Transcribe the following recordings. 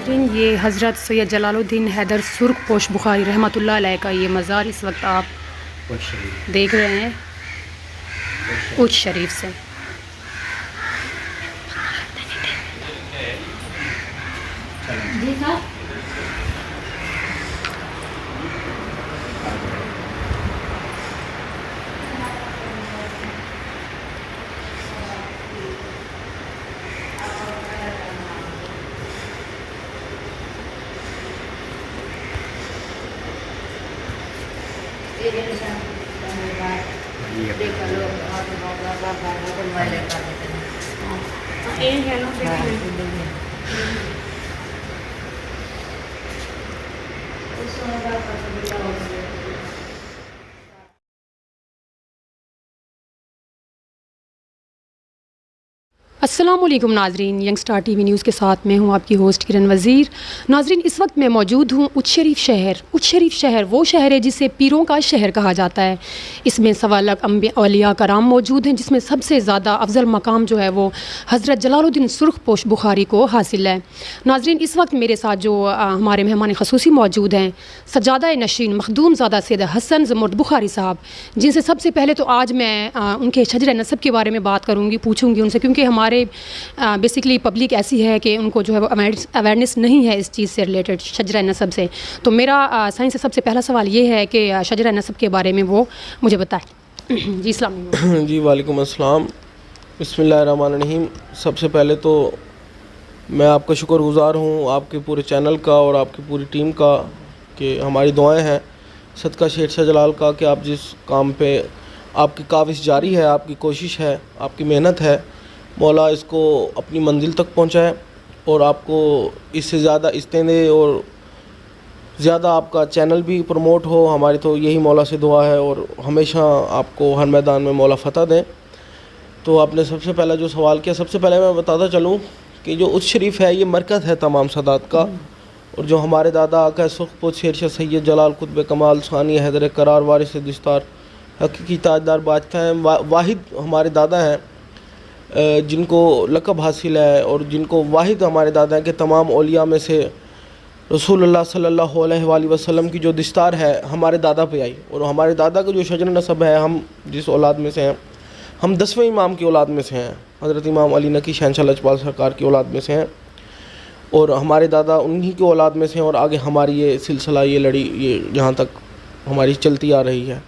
ناظرین، یہ حضرت سید جلال الدین حیدر سرخ پوش بخاری رحمۃ اللہ علیہ کا یہ مزار اس وقت آپ دیکھ رہے ہیں اچ شریف سے۔ السلام علیکم ناظرین، young star T V news کے ساتھ میں ہوں آپ کی ہوسٹ کرن وزیر۔ ناظرین، اس وقت میں موجود ہوں اچ شریف شہر۔ اچ شریف شہر وہ شہر ہے جسے پیروں کا شہر کہا جاتا ہے۔ اس میں سوا لاکھ اولیاء کرام موجود ہیں، جس میں سب سے زیادہ افضل مقام جو ہے وہ حضرت جلال الدین سرخ پوش بخاری کو حاصل ہے۔ ناظرین، اس وقت میرے ساتھ جو ہمارے مہمان خصوصی موجود ہیں، سجادہ نشین مخدوم زادہ سید حسن زمرد بخاری صاحب، جن سے سب سے پہلے تو آج میں ان کے شجر نسب کے بارے میں بات کروں گی، پوچھوں گی ان سے، کیونکہ ہمارے بیسکلی پبلک ایسی ہے کہ ان کو جو ہے وہ اویئرنیس نہیں ہے اس چیز سے ریلیٹڈ، شجرہ نسب سے۔ تو میرا سائنس سے سب سے پہلا سوال یہ ہے کہ شجرہ نسب کے بارے میں وہ مجھے بتائیں۔ جی السلام علیکم۔ جی وعلیکم السلام، بسم اللہ الرحمن الرحیم۔ سب سے پہلے تو میں آپ کا شکر گزار ہوں، آپ کے پورے چینل کا اور آپ کی پوری ٹیم کا، کہ ہماری دعائیں ہیں صدقہ شیر شاہ جلال کا کہ آپ جس کام پہ آپ کی کاوش جاری ہے، آپ کی کوشش ہے، آپ کی محنت ہے، مولا اس کو اپنی منزل تک پہنچائے اور آپ کو اس سے زیادہ استیں دے اور زیادہ آپ کا چینل بھی پروموٹ ہو۔ ہماری تو یہی مولا سے دعا ہے، اور ہمیشہ آپ کو ہر میدان میں مولا فتح دیں۔ تو آپ نے سب سے پہلا جو سوال کیا، سب سے پہلے میں بتاتا چلوں کہ جو اچ شریف ہے یہ مرکز ہے تمام سادات کا، اور جو ہمارے دادا آقا سرخ پوش شیر شاہ سید جلال قطب کمال ثانی حیدر قرار وارث دستار حقیقی تاجدار بادشاہ ہیں، واحد ہمارے دادا ہیں جن کو لقب حاصل ہے، اور جن کو واحد ہمارے دادا ہیں کہ تمام اولیاء میں سے رسول اللہ صلی اللہ علیہ وآلہ وسلم کی جو دستار ہے ہمارے دادا پہ آئی، اور ہمارے دادا کا جو شجر نسب ہے، ہم جس اولاد میں سے ہیں، ہم 10ویں امام کی اولاد میں سے ہیں، حضرت امام علی نقی شہنشاہ لجپال سرکار کی اولاد میں سے ہیں، اور ہمارے دادا انہی کی اولاد میں سے ہیں، اور آگے ہماری یہ سلسلہ، یہ لڑی، یہ جہاں تک ہماری چلتی آ رہی ہے۔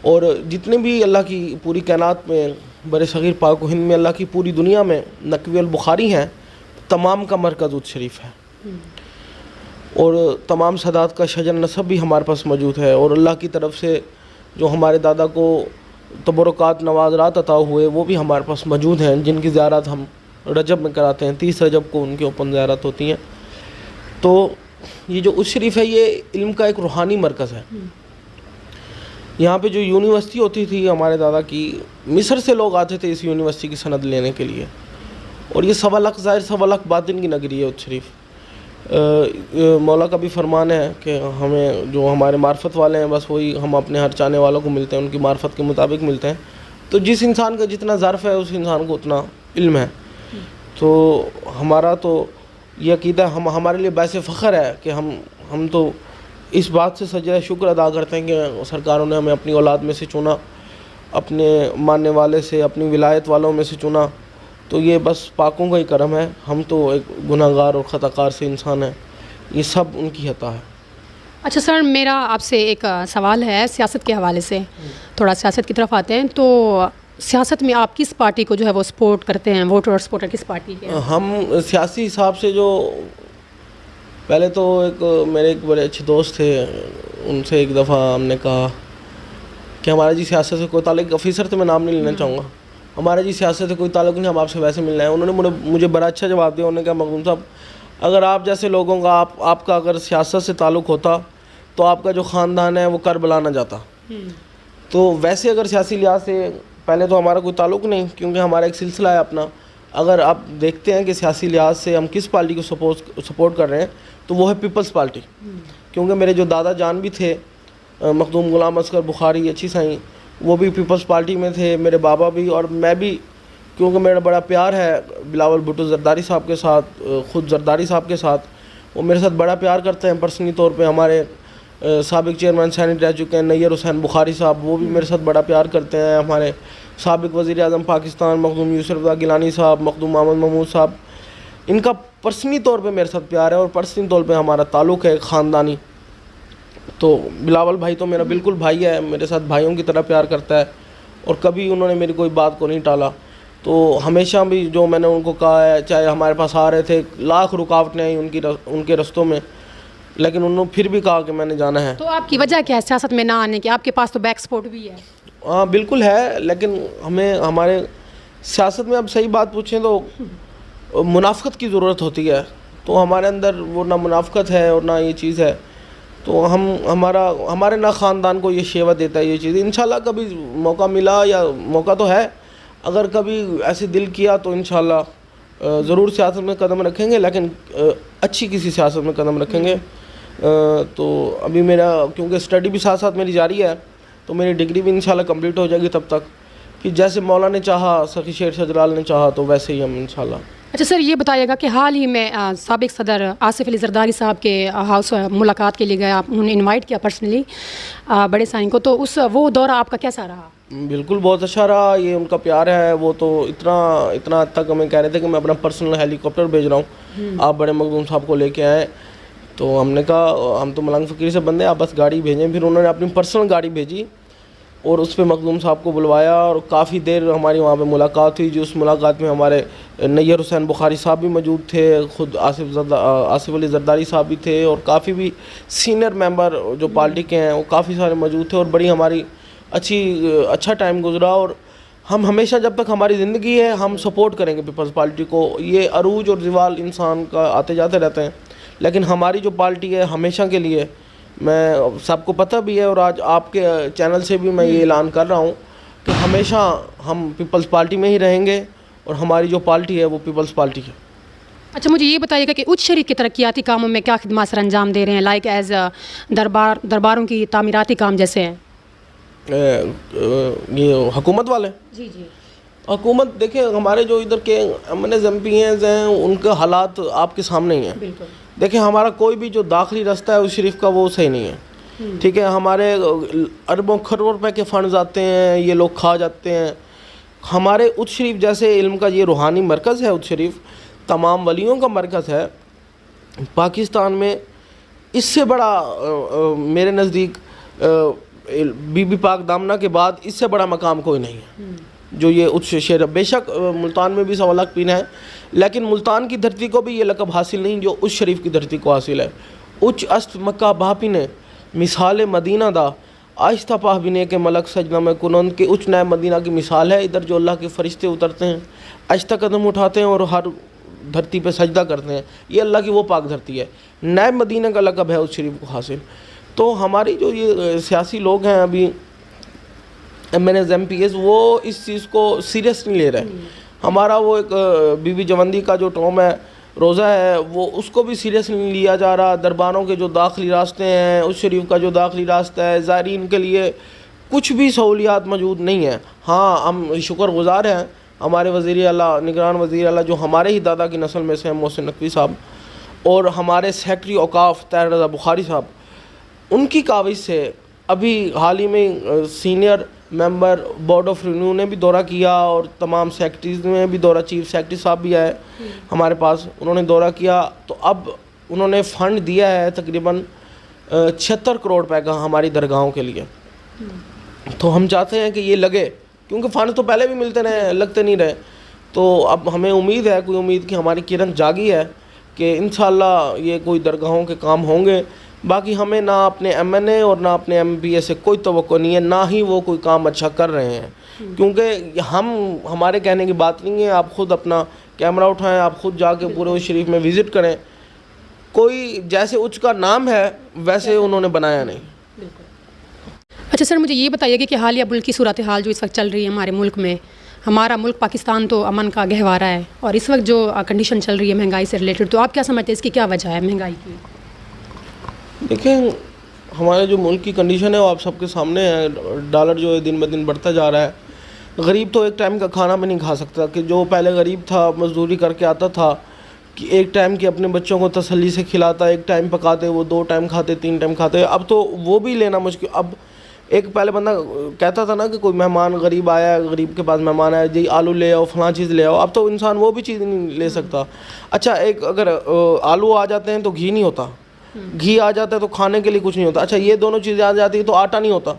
اور جتنے بھی اللہ کی پوری کائنات میں، بر صغیر پاک و ہند میں، اللہ کی پوری دنیا میں نقوی البخاری ہیں، تمام کا مرکز اچ شریف ہے، اور تمام سادات کا شجر نسب بھی ہمارے پاس موجود ہے، اور اللہ کی طرف سے جو ہمارے دادا کو تبرکات نوازرات عطا ہوئے وہ بھی ہمارے پاس موجود ہیں، جن کی زیارت ہم رجب میں کراتے ہیں، 30 رجب کو ان کے اوپن زیارت ہوتی ہیں۔ تو یہ جو اچ شریف ہے یہ علم کا ایک روحانی مرکز ہے۔ یہاں پہ جو یونیورسٹی ہوتی تھی ہمارے دادا کی، مصر سے لوگ آتے تھے اس یونیورسٹی کی سند لینے کے لیے، اور یہ 1.25 ظاہر 1.25 باطن کی نگری ہے اچ شریف۔ مولا کا بھی فرمان ہے کہ ہمیں جو ہمارے معرفت والے ہیں بس وہی ہم اپنے ہر چاہنے والوں کو ملتے ہیں، ان کی معرفت کے مطابق ملتے ہیں۔ تو جس انسان کا جتنا ظرف ہے اس انسان کو اتنا علم ہے۔ تو ہمارا تو یہ عقیدہ ہمارے لیے باعث فخر ہے کہ ہم تو اس بات سے سجدہ شکر ادا کرتے ہیں کہ سرکاروں نے ہمیں اپنی اولاد میں سے چنا، اپنے ماننے والے سے، اپنی ولایت والوں میں سے چنا۔ تو یہ بس پاکوں کا ہی کرم ہے، ہم تو ایک گناہ گار اور خطا کار سے انسان ہیں، یہ سب ان کی عطا ہے۔ اچھا سر، میرا آپ سے ایک سوال ہے سیاست کے حوالے سے، تھوڑا سیاست کی طرف آتے ہیں۔ تو سیاست میں آپ کس پارٹی کو جو ہے وہ سپورٹ کرتے ہیں، ووٹر اور سپورٹر کس پارٹی کے ہیں؟ ہم سیاسی حساب سے جو پہلے تو میرے ایک بڑے اچھے دوست تھے، ان سے ایک دفعہ ہم نے کہا کہ ہمارا جی سیاست سے کوئی تعلق، آفیسر تو میں نام نہیں لینا چاہوں گا، ہمارا جی سیاست سے کوئی تعلق نہیں، ہم آپ سے ویسے ملنا ہے۔ انہوں نے مجھے بڑا اچھا جواب دیا، انہوں نے کہا مخدوم صاحب اگر آپ جیسے لوگوں کا آپ کا اگر سیاست سے تعلق ہوتا تو آپ کا جو خاندان ہے وہ کربلا نہ جاتا۔ تو ویسے اگر سیاسی لحاظ سے پہلے تو ہمارا کوئی تعلق نہیں، کیونکہ ہمارا ایک سلسلہ ہے اپنا۔ اگر آپ دیکھتے ہیں کہ سیاسی لحاظ سے ہم کس پارٹی کو سپورٹ کر رہے ہیں تو وہ ہے پیپلز پارٹی، کیونکہ میرے جو دادا جان بھی تھے مخدوم غلام اصغر بخاری اچھی سائیں، وہ بھی پیپلز پارٹی میں تھے، میرے بابا بھی اور میں بھی، کیونکہ میرا بڑا پیار ہے بلاول بھٹو زرداری صاحب کے ساتھ، خود زرداری صاحب کے ساتھ، وہ میرے ساتھ بڑا پیار کرتے ہیں پرسنلی طور پہ. ہمارے سابق چیئرمین سینٹ رہ چکے ہیں نیّر حسین بخاری صاحب, وہ بھی میرے ساتھ بڑا پیار کرتے ہیں. ہمارے سابق وزیر اعظم پاکستان مخدوم یوسف رضا گیلانی صاحب, مخدوم محمد محمود صاحب, ان کا پرسنلی طور پہ میرے ساتھ پیار ہے اور پرسنلی طور پہ ہمارا تعلق ہے خاندانی. تو بلاول بھائی تو میرا بالکل بھائی ہے, میرے ساتھ بھائیوں کی طرح پیار کرتا ہے اور کبھی انہوں نے میری کوئی بات کو نہیں ٹالا. تو ہمیشہ بھی جو میں نے ان کو کہا ہے, چاہے ہمارے پاس آ رہے تھے, لاکھ رکاوٹیں آئیں ان کے رستوں میں, لیکن انہوں نے پھر بھی کہا کہ میں نے جانا ہے. تو آپ کی وجہ کیا ہے سیاست میں نہ آنے کی؟ آپ کے پاس تو بیک سپورٹ بھی ہے. ہاں بالکل ہے, لیکن ہمیں ہمارے سیاست میں اب صحیح بات پوچھیں تو منافقت کی ضرورت ہوتی ہے. تو ہمارے اندر وہ نہ منافقت ہے اور نہ یہ چیز ہے. تو ہمارے نہ خاندان کو یہ شیوا دیتا ہے یہ چیز. انشاءاللہ کبھی موقع ملا, یا موقع تو ہے, اگر کبھی ایسے دل کیا تو انشاءاللہ ضرور سیاست میں قدم رکھیں گے, لیکن اچھی کسی سیاست میں قدم رکھیں گے. تو ابھی میرا کیونکہ اسٹڈی بھی ساتھ ساتھ میری جاری ہے, تو میری ڈگری بھی انشاءاللہ کمپلیٹ ہو جائے گی تب تک. پھر جیسے مولا نے چاہا, سخی شیر شجرال نے چاہا, تو ویسے ہی ہم انشاءاللہ. اچھا سر, یہ بتائیے گا کہ حال ہی میں سابق صدر آصف علی زرداری صاحب کے ہاؤس ملاقات کے لیے گیا, انہوں نے انوائٹ کیا پرسنلی بڑے سائن کو, تو وہ دورہ آپ کا کیسا رہا؟ بالکل بہت اچھا رہا. یہ ان کا پیار ہے. وہ تو اتنا حد تک ہمیں کہہ رہے تھے کہ میں اپنا پرسنل ہیلی کاپٹر بھیج رہا ہوں, آپ بڑے مخدوم صاحب کو لے کے آئیں. تو ہم نے کہا ہم تو ملنگ فقیر سے بندے, آپ بس گاڑی بھیجیں. پھر انہوں نے اپنی پرسنل گاڑی بھیجی اور اس پہ مخدوم صاحب کو بلوایا, اور کافی دیر ہماری وہاں پہ ملاقات ہوئی. اس ملاقات میں ہمارے نیّر حسین بخاری صاحب بھی موجود تھے, خود آصف علی زرداری صاحب بھی تھے, اور کافی بھی سینئر ممبر جو پارٹی کے ہیں وہ کافی سارے موجود تھے, اور بڑی ہماری اچھا ٹائم گزرا. اور ہم ہمیشہ جب تک ہماری زندگی ہے ہم سپورٹ کریں گے پیپلز پارٹی کو. یہ عروج اور زوال انسان کا آتے جاتے رہتے ہیں, لیکن ہماری جو پارٹی ہے ہمیشہ کے لیے, میں سب کو پتہ بھی ہے, اور آج آپ کے چینل سے بھی میں یہ اعلان کر رہا ہوں کہ ہمیشہ ہم پیپلز پارٹی میں ہی رہیں گے, اور ہماری جو پارٹی ہے وہ پیپلز پارٹی ہے. اچھا مجھے یہ بتائیے گا کہ اچ شریف کے ترقیاتی کاموں میں کیا خدمات سر انجام دے رہے ہیں, لائک ایز درباروں کی تعمیراتی کام جیسے ہیں؟ یہ حکومت والے جی حکومت دیکھیں, ہمارے جو ادھر کے ایم پی ہیں ان کے حالات آپ کے سامنے ہی ہیں. بالکل دیکھیں ہمارا کوئی بھی جو داخلی رستہ ہے اچ شریف کا وہ صحیح نہیں ہے. ٹھیک ہے, ہمارے اربوں کروڑ روپے کے فنڈز آتے ہیں, یہ لوگ کھا جاتے ہیں. ہمارے اچ شریف جیسے علم کا یہ روحانی مرکز ہے, اچ شریف تمام ولیوں کا مرکز ہے پاکستان میں. اس سے بڑا میرے نزدیک بی بی پاک دامنہ کے بعد اس سے بڑا مقام کوئی نہیں ہے جو یہ اچ شیر. بے شک ملتان میں بھی 100 لاکھ پین ہے, لیکن ملتان کی دھرتی کو بھی یہ لقب حاصل نہیں جو اچ شریف کی دھرتی کو حاصل ہے. اچ است مکہ باپینے مثال مدینہ دا آہستہ پاہبینے کے ملک سجدہ میں کنند کے اچ نئے مدینہ کی مثال ہے. ادھر جو اللہ کے فرشتے اترتے ہیں, آہستہ قدم اٹھاتے ہیں اور ہر دھرتی پہ سجدہ کرتے ہیں, یہ اللہ کی وہ پاک دھرتی ہے. نئے مدینہ کا لقب ہے اچ شریف کو حاصل. تو ہماری جو یہ سیاسی لوگ ہیں ابھی ایم پی ایس, وہ اس چیز کو سیریس نہیں لے رہے. ہمارا وہ ایک بی بی جوندی کا جو ٹوم ہے, روزہ ہے, وہ اس کو بھی سیریس نہیں لیا جا رہا. درباروں کے جو داخلی راستے ہیں, اچ شریف کا جو داخلی راستہ ہے, زائرین کے لیے کچھ بھی سہولیات موجود نہیں ہیں. ہاں ہم شکر گزار ہیں ہمارے وزیر اعلیٰ, نگران وزیر اعلیٰ جو ہمارے ہی دادا کی نسل میں سے ہیں, محسن نقوی صاحب, اور ہمارے سیکٹری اوقاف طاہر رضا بخاری صاحب, ان کی کاوش سے ابھی حال ہی میں senior member board of revenue نے بھی دورہ کیا, اور تمام سیکٹریز نے بھی دورہ, چیف سیکٹری صاحب بھی آئے ہمارے پاس, انہوں نے دورہ کیا. تو اب انہوں نے فنڈ دیا ہے تقریباً 76 کروڑ روپے کا ہماری درگاہوں کے لیے. تو ہم چاہتے ہیں کہ یہ لگے, کیونکہ فنڈ تو پہلے بھی ملتے رہے, لگتے نہیں رہے. تو اب ہمیں امید ہے, کوئی امید کی ہماری کرن جاگی ہے کہ انشاءاللہ یہ کوئی درگاہوں کے کام ہوں گے. باقی ہمیں نہ اپنے ایم این اے اور نہ اپنے ایم پی اے سے کوئی توقع نہیں ہے, نہ ہی وہ کوئی کام اچھا کر رہے ہیں, کیونکہ ہمارے کہنے کی بات نہیں ہے. آپ خود اپنا کیمرہ اٹھائیں, آپ خود جا کے پورے اچ شریف میں وزٹ کریں. کوئی جیسے اچ کا نام ہے ویسے انہوں نے بنایا نہیں. اچھا سر مجھے یہ بتائیے کہ حالیہ ملکی صورتحال جو اس وقت چل رہی ہے ہمارے ملک میں, ہمارا ملک پاکستان تو امن کا گہوارہ ہے, اور اس وقت جو کنڈیشن چل رہی ہے مہنگائی سے ریلیٹڈ, تو آپ کیا سمجھتے ہیں اس کی کیا وجہ ہے مہنگائی کی؟ دیکھیں ہمارے جو ملک کی کنڈیشن ہے وہ آپ سب کے سامنے ہے. ڈالر جو ہے دن بدن بڑھتا جا رہا ہے. غریب تو ایک ٹائم کا کھانا بھی نہیں کھا سکتا, کہ جو پہلے غریب تھا مزدوری کر کے آتا تھا, کہ ایک ٹائم کی اپنے بچوں کو تسلی سے کھلاتا، ایک ٹائم پکاتے وہ 2 ٹائم کھاتے 3 ٹائم کھاتے. اب تو وہ بھی لینا مشکل. اب ایک پہلے بندہ کہتا تھا نا کہ کوئی مہمان غریب آیا، غریب کے پاس مہمان آیا، جی آلو لے آؤ فلاں چیز لے آؤ. اب تو انسان وہ بھی چیز نہیں لے سکتا. اچھا ایک اگر آلو آ جاتے ہیں تو گھی نہیں ہوتا، گھی آ جاتا ہے تو کھانے کے لیے کچھ نہیں ہوتا. اچھا یہ دونوں چیزیں آ جاتی ہیں تو آٹا نہیں ہوتا.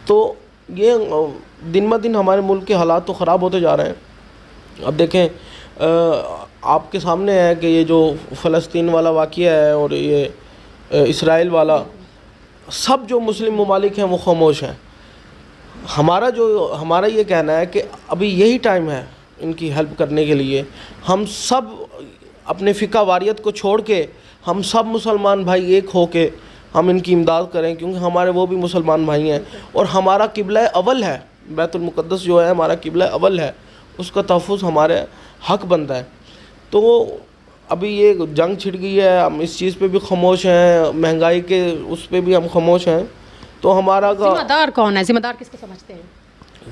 تو یہ دن بہ دن ہمارے ملک کے حالات تو خراب ہوتے جا رہے ہیں. اب دیکھیں آپ کے سامنے ہے کہ یہ جو فلسطین والا واقعہ ہے اور یہ اسرائیل والا، سب جو مسلم ممالک ہیں وہ خاموش ہیں. ہمارا یہ کہنا ہے کہ ابھی یہی ٹائم ہے ان کی ہیلپ کرنے کے لیے. ہم سب اپنے فقہ واریت کو چھوڑ کے ہم سب مسلمان بھائی ایک ہو کے ہم ان کی امداد کریں، کیونکہ ہمارے وہ بھی مسلمان بھائی ہیں اور ہمارا قبلہ اول ہے. بیت المقدس جو ہے ہمارا قبلہ اول ہے، اس کا تحفظ ہمارے حق بنتا ہے. تو ابھی یہ جنگ چھڑ گئی ہے، ہم اس چیز پہ بھی خاموش ہیں، مہنگائی کے اس پہ بھی ہم خاموش ہیں. تو ہمارا ذمہ دار کون ہے؟ ذمہ دار کس کو سمجھتے ہیں؟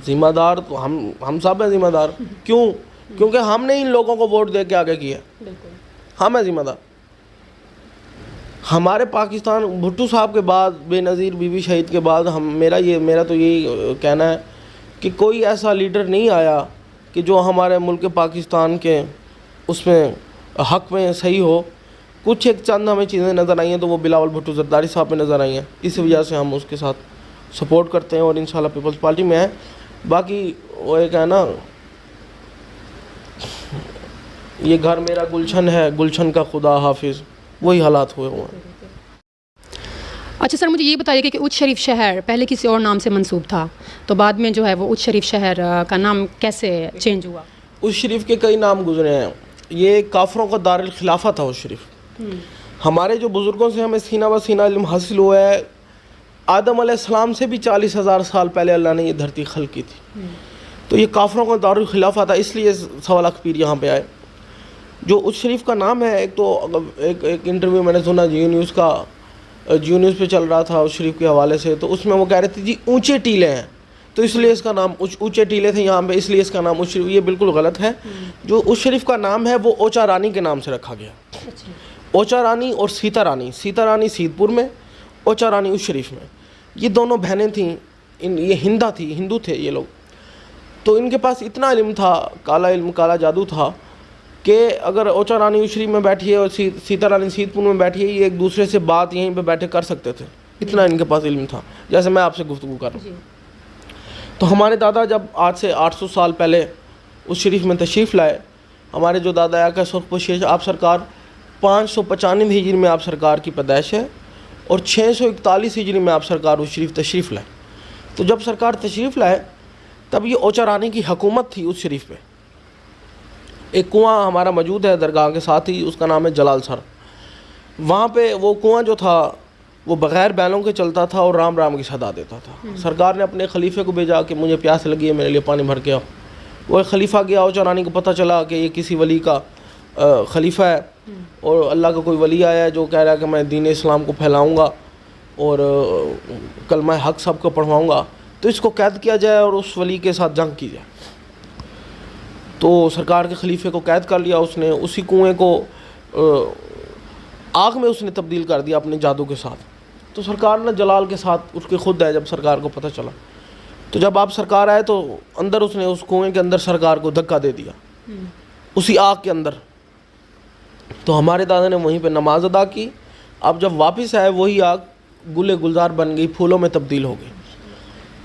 ذمہ دار تو ہم سب ہیں ذمہ دار. کیوں؟ کیونکہ ہم نے ان لوگوں کو ووٹ دے کے آگے کیا. بالکل ہم ہیں ذمہ دار. ہمارے پاکستان بھٹو صاحب کے بعد، بے نظیر بی بی شہید کے بعد میرا تو یہی کہنا ہے کہ کوئی ایسا لیڈر نہیں آیا کہ جو ہمارے ملک پاکستان کے اس میں حق میں صحیح ہو. کچھ ایک چند ہمیں چیزیں نظر آئی ہیں تو وہ بلاول بھٹو زرداری صاحب میں نظر آئی ہیں. اس وجہ سے ہم اس کے ساتھ سپورٹ کرتے ہیں اور انشاءاللہ پیپلز پارٹی میں ہیں. باقی وہ ایک ہے نا، یہ گھر میرا گلشن ہے، گلشن کا خدا حافظ، وہی حالات ہوئے ہیں. اچھا سر مجھے یہ بتائیے کہ اچ شریف شہر پہلے کسی اور نام سے منسوب تھا، تو بعد میں جو ہے وہ اچ شریف شہر کا نام کیسے چینج ہوا؟ اس شریف کے کئی نام گزرے ہیں. یہ کافروں کا دار الخلافہ تھا اس شریف. ہمارے جو بزرگوں سے ہمیں سینہ بہ سینہ علم حاصل ہوا ہے، آدم علیہ السلام سے بھی 40,000 سال پہلے اللہ نے یہ دھرتی خلق کی تھی. تو یہ کافروں کا دار الخلافہ تھا، اس لیے 1.25 لاکھ پیر یہاں پہ آئے. جو اس شریف کا نام ہے، ایک تو ایک انٹرویو میں نے سنا جیو نیوز پہ چل رہا تھا اس شریف کے حوالے سے، تو اس میں وہ کہہ رہے تھے جی اونچے ٹیلے ہیں تو اس لیے اس کا نام اونچے ٹیلے تھے یہاں پہ، اس لیے اس کا نام اچ شریف. یہ بالکل غلط ہے. جو اس شریف کا نام ہے وہ اوچا رانی کے نام سے رکھا گیا. اوچا رانی اور سیتا رانی سیت پور میں، اوچا رانی اس شریف میں. یہ دونوں بہنیں تھیں. یہ ہندو تھے یہ لوگ. تو ان کے پاس اتنا علم تھا، کالا علم کالا جادو تھا کہ اگر اوچا رانی اس شریف میں بیٹھی ہے اور سیتا رانی سیت پور میں بیٹھی ہے، یہ ایک دوسرے سے بات یہیں پہ بیٹھے کر سکتے تھے. اتنا ان کے پاس علم تھا، جیسے میں آپ سے گفتگو کر رہا ہوں. تو ہمارے دادا جب آج سے 800 سال پہلے اس شریف میں تشریف لائے، ہمارے جو دادا آقا سرخ پوشیش آپ سرکار 595 ہجری میں آپ سرکار کی پیدائش ہے اور 641 ہجری میں آپ سرکار اس شریف تشریف لائے. تو جب سرکار تشریف لائے تب یہ اوچا رانی کی حکومت تھی اس شریف پہ. ایک کنواں ہمارا موجود ہے درگاہ کے ساتھ ہی، اس کا نام ہے جلال سر. وہاں پہ وہ کنواں جو تھا وہ بغیر بیلوں کے چلتا تھا اور رام کی صدا دیتا تھا. سرکار نے اپنے خلیفے کو بھیجا کہ مجھے پیاس لگی ہے، میرے لیے پانی بھر کے آؤ. وہ ایک خلیفہ گیا، اوچا رانی کو پتہ چلا کہ یہ کسی ولی کا خلیفہ ہے اور اللہ کا کوئی ولی آیا ہے جو کہہ رہا ہے کہ میں دین اسلام کو پھیلاؤں گا اور کلمہ حق سب کو پڑھواؤں گا، تو اس کو قید کیا جائے اور اس ولی کے ساتھ جنگ کی جائے. تو سرکار کے خلیفے کو قید کر لیا اس نے. اسی کنویں کو آگ میں اس نے تبدیل کر دیا اپنے جادو کے ساتھ. تو سرکار نے جلال کے ساتھ اس کے خود ہے جب سرکار کو پتہ چلا. تو جب آپ سرکار آئے تو اندر اس نے اس کنویں کے اندر سرکار کو دھکا دے دیا اسی آگ کے اندر. تو ہمارے دادا نے وہیں پہ نماز ادا کی. اب جب واپس آئے وہی آگ گلے گلزار بن گئی، پھولوں میں تبدیل ہو گئی.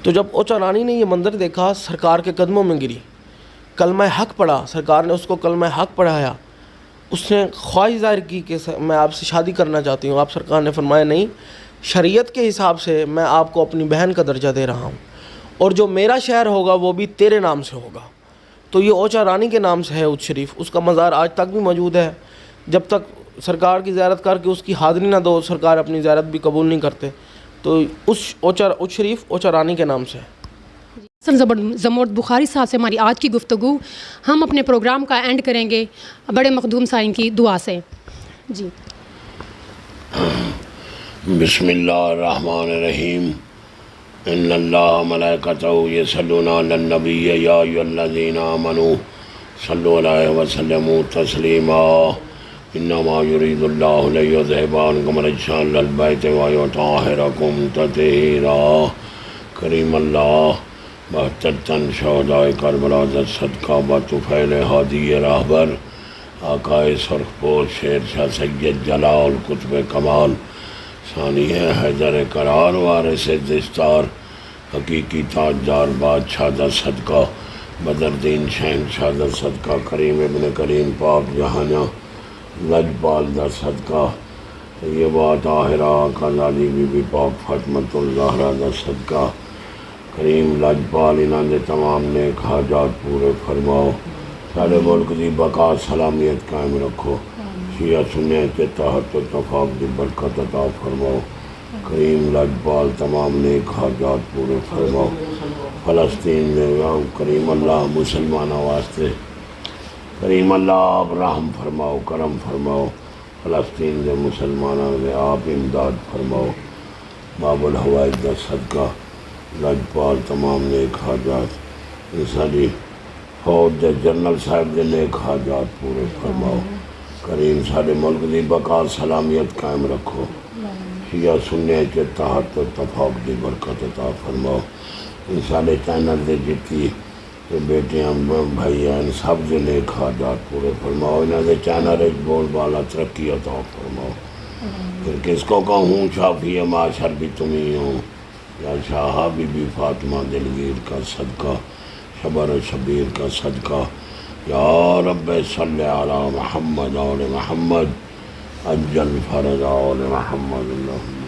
تو جب اوچا رانی نے یہ منظر دیکھا، سرکار کے قدموں میں گری، کلمہ حق پڑھا. سرکار نے اس کو کلمہ حق پڑھایا. اس نے خواہش ظاہر کی کہ میں آپ سے شادی کرنا چاہتی ہوں. آپ سرکار نے فرمایا نہیں، شریعت کے حساب سے میں آپ کو اپنی بہن کا درجہ دے رہا ہوں اور جو میرا شہر ہوگا وہ بھی تیرے نام سے ہوگا. تو یہ اوچا رانی کے نام سے ہے اچ شریف. اس کا مزار آج تک بھی موجود ہے. جب تک سرکار کی زیارت کر کے اس کی حاضری نہ دو، سرکار اپنی زیارت بھی قبول نہیں کرتے. تو اچ شریف اوچا رانی کے نام سے ہے. زمرد بخاری صاحب سے ہماری آج کی گفتگو ہم اپنے پروگرام کا اینڈ کریں گے بڑے مخدوم سائن کی دعا سے. جی بسم اللہ الرحمن الرحیم. ان اللہ ملائکتہ یصلون علی النبی یا ایھا الذین آمنوا صلوا علیہ وسلموا تسلیما انما یرید اللہ لیذھب عنکم الرجس اہل البیت ویطہرکم تطہیرا۔ کریم اللہ 72 تن شہدائے کربلا کا صدقہ بطفیل ہادی راہبر آقائے سرخ پوش شیر شاہ سید جلال قطب کمال ثانی حیدر قرار وارث دستار حقیقی تاجدار بادشاہ دا صدقہ بدر دین شہنشاہ دا صدقہ کریم ابن کریم پاک جہانہ لجپال دا صدقہ طیبہ طاہرہ آقا لالی بی بی پاک فاطمۃ الزہرا دا صدقہ کریم لجپال انہاں دے تمام نیک حاجات پورے فرماؤ۔ سارے ملک دی بقا سلامیت قائم رکھو، شیعہ سنی اتحاد و اتفاق دی برکت عطا فرماؤ۔ کریم لجپال تمام نیک حاجات پورے فرماؤ۔ فلسطین میں کریم اللہ مسلمانوں واسطے کریم اللہ آپ رحم فرماؤ، کرم فرماؤ۔ فلسطین دے مسلمانوں دے آپ امداد فرماؤ۔ باب الحوائج دا صدقہ لجپال تمام نیک حاجات ساری فوج دے جنرل صاحب دے نیک حاجات پورے فرماؤ۔ کریم سارے ملک دی بقا سلامیت قائم رکھو، شیعہ سنی اتحاد و اتفاق دی برکت عطا فرماؤ۔ ان سارے چینل دے جتنی بیٹیاں بھائی ہیں سب دے نیک حاجات پورے فرماؤ۔ انہاں دے چینل ایک بول بالا ترقی عطا فرماؤ۔ پھر کس کو کہوں شافی معاشر بھی تم ہی ہو، یا شاہ بی بی فاطمہ دلگیر کا صدقہ، شبر شبیر کا صدقہ، یا رب صلی علی محمد آل محمد عجل فرج آل محمد اللہم